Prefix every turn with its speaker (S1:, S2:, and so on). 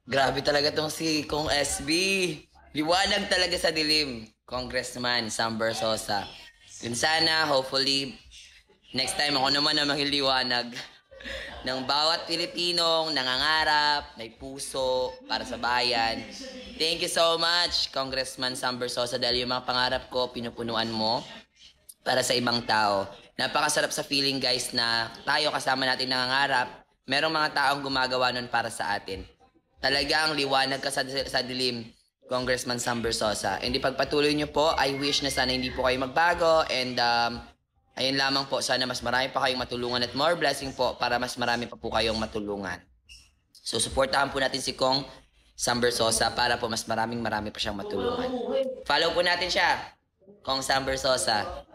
S1: Grabe talaga tong si Kong SB. Liwanag talaga sa dilim. Congressman Sam Bersosa. Yun sana, hopefully, next time ako naman na mahiliwanag ng bawat Pilipinong nangangarap, may puso para sa bayan. Thank you so much, Congressman Sam Bersosa, dahil yung mga pangarap ko, pinupunuan mo para sa ibang tao. Napakasarap sa feeling, guys, na tayo kasama natin nangangarap. Merong mga taong gumagawa nun para sa atin. Talagang liwanag ka sa dilim, Congressman Sam Bersosa. And ipagpatuloy nyo po, I wish na sana hindi po kayo magbago. And ayun lamang po, sana mas marami pa kayong matulungan at more blessing po para mas marami pa po kayong matulungan. So, supportahan po natin si Kong Sam Bersosa para po mas marami pa siyang matulungan. Follow po natin siya, Kong Sam Bersosa.